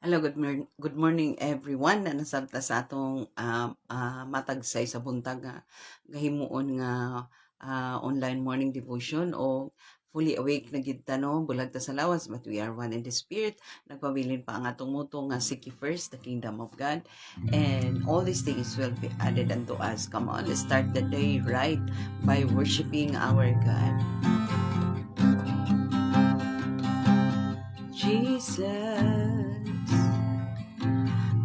Hello, good morning everyone na nasabta sa atong matagsay sa buntag nga gahimuon nga online morning devotion o fully awake na gid ta no bulag ta sa lawas but we are one in the spirit. Nagpabilin pa ang atong motto nga seek ye first the kingdom of God and all these things will be added unto us. Come on, let's start the day right by worshiping our God. Jesus,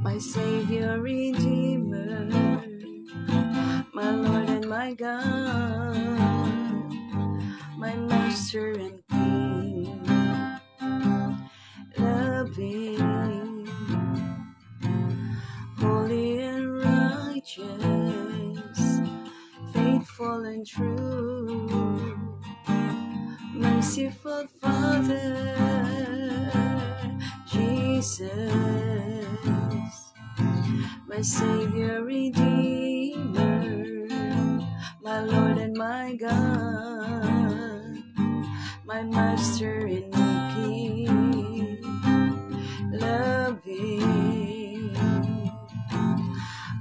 my Savior, Redeemer, my Lord and my God, my Master and King, loving, holy and righteous, faithful and true, merciful Father, Jesus, my Savior, Redeemer, my Lord and my God, my Master and King, loving,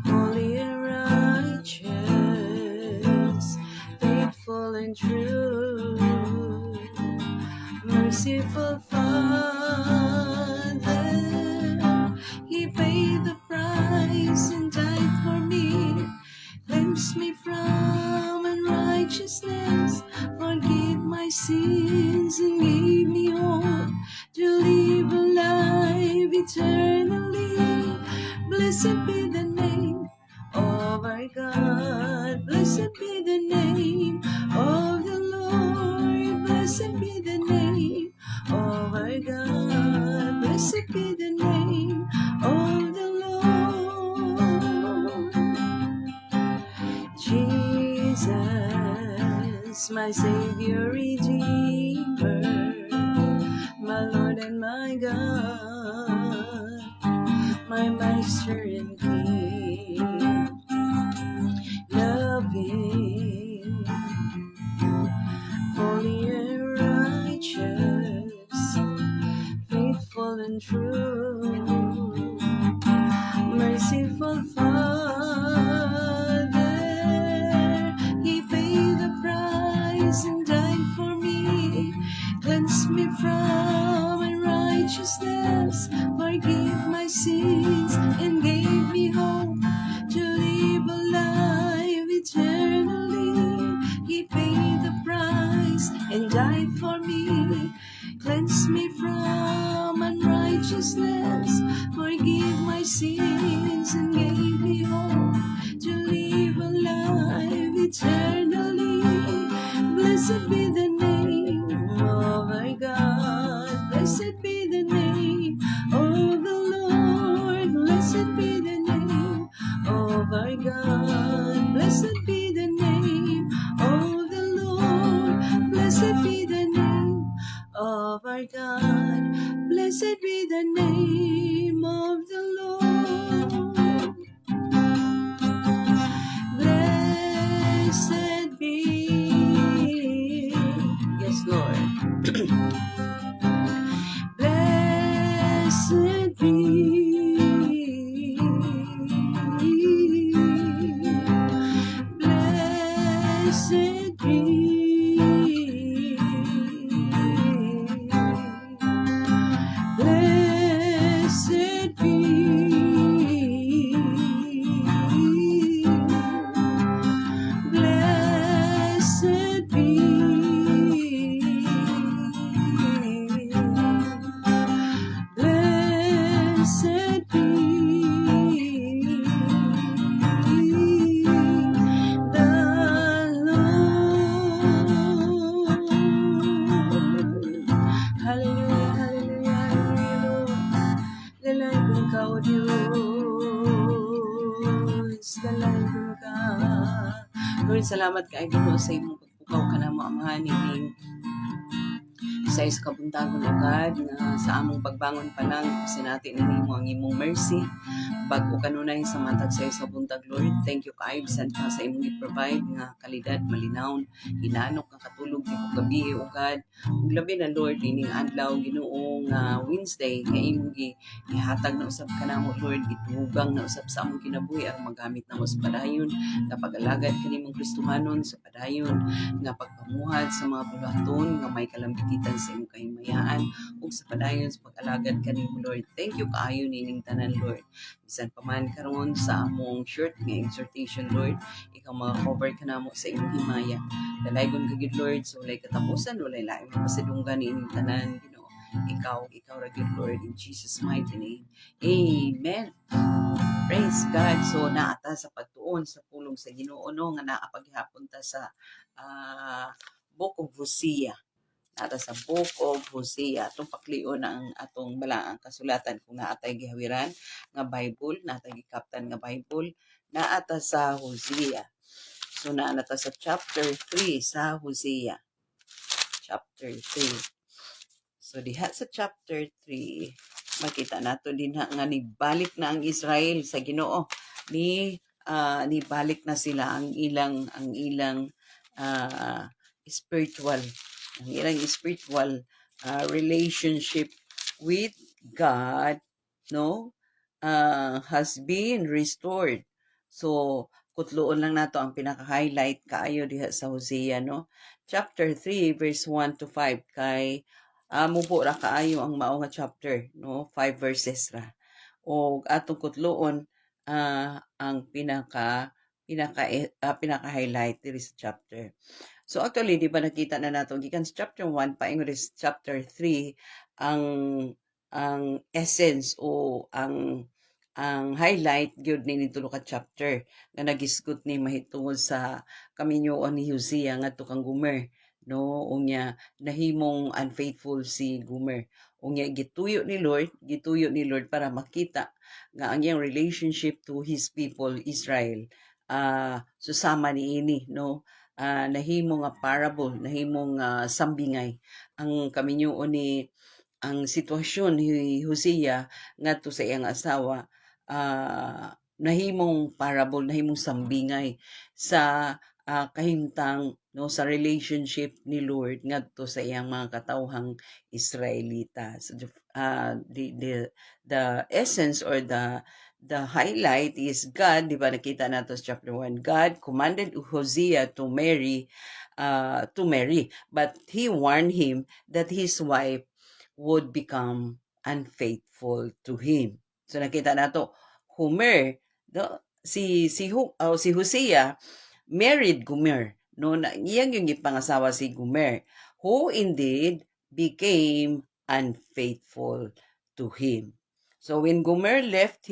holy and righteous, faithful and true, merciful Father. He paid the price and died for me, cleansed me from unrighteousness, forgive my sins and gave me hope to live a life eternally. Blessed be the name of our God, blessed be the name of the Lord, blessed be the name of our God, blessed be the name of the Lord. Jesus, my Savior, Redeemer, my Lord and my God, my Master and King, loving, holy and righteous, faithful and true, merciful Father. He paid the price and died for me, cleansed me from unrighteousness, forgive my sins and gave me hope to live a life eternally. He paid the price and died for me, cleanse me from unrighteousness, forgive my sins and gave me hope to live a life eternally. Blessed be the name of our God, blessed be the name of the Lord, blessed be the name of our God, blessed be the name of the Lord, blessed be the name of our God, blessed be the name of the Lord. Blessed be, yes Lord, blessed be, blessed be, blessed be, blessed be, blessed be the Lord. Hallelujah, hallelujah, hallelujah, Lord. Lalagon ka, O Diyos. Lalagon ka. Lord, salamat ka, Ginoo, sa imong pagpukaw ka na mo, amahanin sa is kabuntagon, O God, na sa among pagbangon pa lang, sinati na nimo ang imong mercy. bago kanunay sa matag sa buntag, Lord. Thank you kaayo bisan pa sa imong i-provide nga kalidad, malinaw, hinanok nga katulog di ko gabi ugad. Ug labi na Lord ining adlaw Ginoong Wednesday nga imong ihatag na usab kanamo Lord, gitugang na usab sa among kinabuhi aron magamit namo sa padayon nga pag-alagad kanimong Kristohanon sa padayon nga pagpamuhat sa mga bulaton nga may kalambikitan sa imong kahimayaan ug sa padayon sa pag-alagad kanimo Lord. Thank you kaayo nining tanan Lord. Bisan pa man karon sa among short nga exhortation Lord, ikaw mga-cover ka namo sa imong himaya. Dalaygon ka gid Lord, so walay katapusan, walay laing mapasidunggan nining tanan Ginoo. Ikaw ra gid Lord, in Jesus mighty name. Amen. Praise God. So naata sa pagtuon sa pulong sa Ginoo no nga naapaghapon ta sa Book of Hosea. Nata sa Book of Hosea. Atong paklion ang atong balaang kasulatan kung naatay gihawiran nga Bible, naatay gikaptan nga Bible, naata sa Hosea. So naata sa chapter 3 sa Hosea. Chapter 3. So diha sa chapter 3, makita nato din nga nibalik na ang Israel sa Ginoo. Nibalik na sila ang ilang spiritual relationship with God no has been restored. So kutloon lang nato ang pinaka-highlight kaayo diha sa Hosea no. Chapter 3 verse 1 to 5 kay mubo ra kaayo ang mao nga chapter no, 5 verses ra. O atong kutloon ang pinaka-highlight diri sa chapter. So actually di ba nakita na nato gikan sa chapter 1 paingon sa chapter 3 ang essence o ang highlight gyud ni tulo ka chapter nga nagisgot ni mahitungod sa kaminyoon ni Hosea ngadto kang Gomer no, unya nahimong unfaithful si Gomer. Unya gituyo ni Lord para makita nga ang iyang relationship to his people Israel susama niini no. Nahimo nga parable, nahimong sambingay ang kaminyoon ni ang sitwasyon ni Hosea ngadto sa iyang asawa, nahimong parable, nahimong sambingay sa kahimtang no sa relationship ni Lord ngadto sa iyang mga katawhang Israelita. So the essence or the highlight is God, di ba nakita nato sa chapter 1, God commanded Hosea to marry, but he warned him that his wife would become unfaithful to him. So nakita nato Homer, si Hosea married Gomer, no, iyang yung gipangasawa si Gomer, who indeed became unfaithful to him. So when Gomer left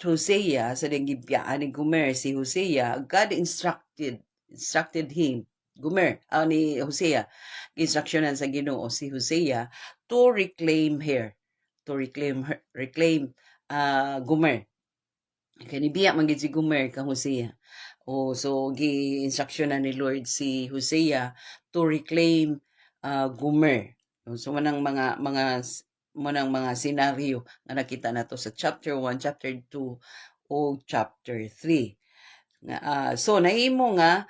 Hosea, sa gibiyaan ni Gomer si Hosea, God instructed him, Gomer, ni Hosea, instructionan sa Ginoo si Hosea to reclaim Gomer. Kanibiya man gid si Gomer kang Hosea. So gi-instructionan ni Lord si Hosea to reclaim Gomer. So manang mga senaryo nga nakita nato sa chapter 1, chapter 2 o chapter 3. So nahimo nga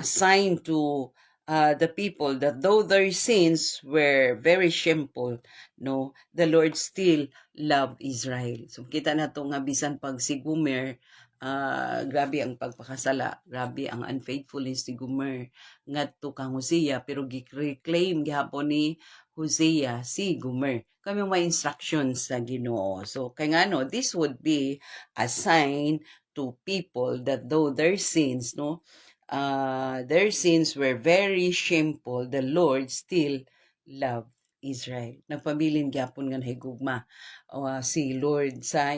sign to the people that though their sins were very shameful, no, the Lord still loved Israel. So kita nato nga bisan pag si Gomer, grabe ang pagpakasala, grabe ang unfaithfulness ni Gomer ngadto kang Hosea, pero gi-reclaim gihapon ni Hosea si Gomer. Kami may instructions sa Ginoo. So kay ngano, this would be a sign to people that though their sins were very shameful, the Lord still loved Israel. Nagpabilin gyapon nga nahigugma si Lord sa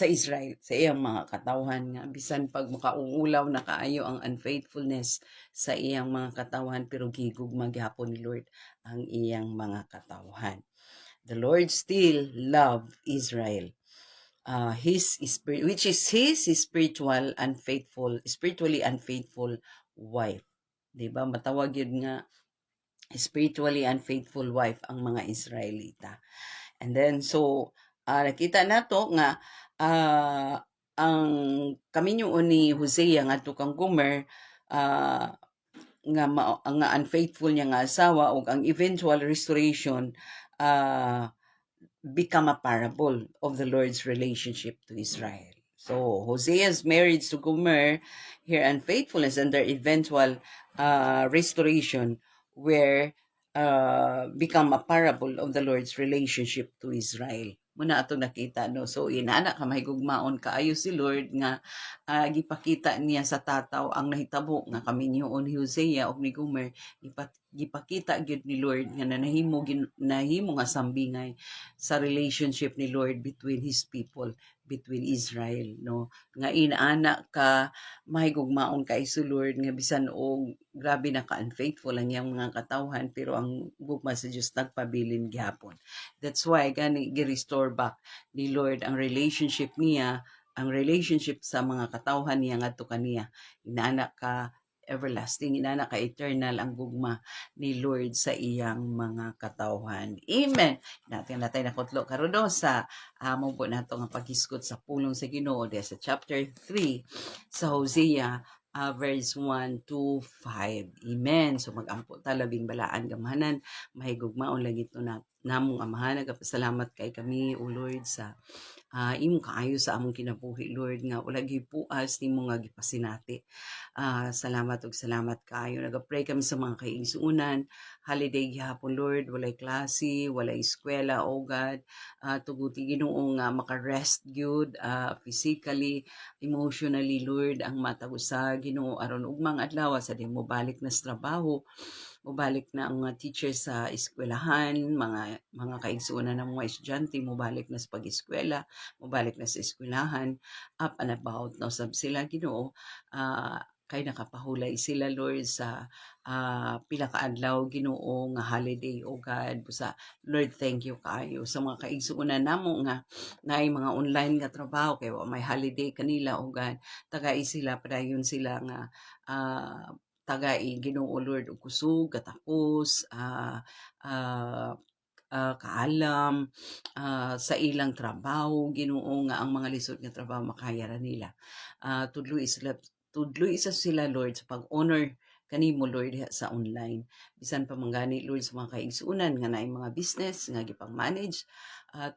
Israel, sa iyang mga katawhan nga bisan pag makauulaw na kaayo ang unfaithfulness sa iyang mga katawhan, pero gigugma gyapon ni Lord ang iyang mga katawhan. The Lord still loved Israel. Which is his spiritually unfaithful wife. Diba? Matawag yun nga spiritually unfaithful wife ang mga Israelita. And then so nakita nato nga ah, ang kaminyoon ni Hosea ngadto kang Gomer ah, nga unfaithful niya nga asawa ug ang eventual restoration uh, become a parable of the Lord's relationship to Israel. So Hosea's marriage to Gomer, her unfaithfulness, and their eventual restoration were become a parable of the Lord's relationship to Israel. Muna ato nakita, no? So inana ka mahigugmaon kaayo si Lord nga gipakita niya sa tataw ang nahitabo nga kaminyoon ni Hosea ug ni Gomer, gipakita gyud ni Lord nga nahimo nga sambingay sa relationship ni Lord between His people, between Israel, no? Nga inaana ka mahigugmaon kay si Lord nga bisan og grabe na ka-unfaithful ang iyang mga katawhan, pero ang gugma sa Dios nagpabilin gyapon. That's why gani gi-restore back ni Lord ang relationship niya, ang relationship sa mga katawhan niya ngadto kaniya. Inaana ka everlasting, inaana ka eternal ang gugma ni Lord sa iyang mga katawhan. Amen. Natin natay nakutlo karon sa mo po nato nga paghiskot sa pulong sa Ginoo sa chapter 3 sa Hosea verse 1 to 5. Amen. So magampo ta labing balaan gamahanan mahigugmaon lagi to na namong amahan nagapasalamat kay kami o Lord sa imong kaayo sa among kinabuhi Lord nga wala gipuas nimo nga gipasinati. Salamat ug salamat kaayo. Nagapray kami sa mga kaigsuunan. Holiday gihapon Lord, walay klase, walay eskwela o God. Tuguti Ginoo nga maka-rest gyud physically, emotionally Lord ang matagusa Ginoo aron ug mga adlaw sa di mo balik na sa trabaho. Mubalik na ang mga teachers sa eskwelahan, mga kaigsuunan ng mga estudyante, mubalik na sa pag-eskwela, mubalik na sa eskwelahan, up and about na usab sila Ginoo. Kay nakapahulay sila Lord sa pila ka adlaw Ginoo nga holiday o God busa Lord thank you kaayo sa mga kaigsuunan namo nga naay mga online nga trabaho kay may holiday kanila o God tagay sila padayon sila nga tagai Ginoo Lord og kusog katapos kaalam sa ilang trabaho Ginoo nga ang mga lisod nga trabaho makaya ra nila. Tudloy isa sila Lord sa pag-honor kanimo Lord diha sa online. Bisan pa manggani Lord sa mga kaigsuunan nga naay mga business nga gipang-manage,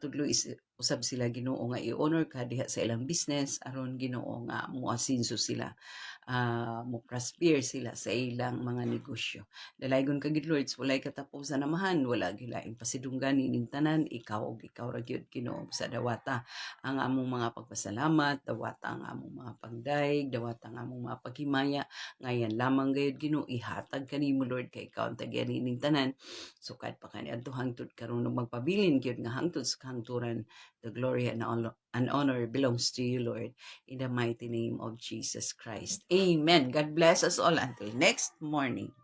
tudloy usab sila Ginoo nga i-honor ka diha sa ilang business aron Ginoo nga moasinso sila, mo prosper sila sa ilang mga negosyo. Dalaygon ka gid Lord, walay katapusan namahan, wala gilaing pasidunggan ining tanan, ikaw ug ikaw ra gyud Ginoo sa dawata ang among mga pagpasalamat, dawata ang among mga pagdaig, dawata ang among mga paghimaya, ngayon lamang gayud Ginoo ihatag kanimo Lord kay ikaw ang tagian ining tanan. So kahit pa kani adto hangtod karon magpabilin gyud nga hangtod sa kahangturan, the glory and honor belongs to you Lord, in the mighty name of Jesus Christ. Amen. God bless us all until next morning.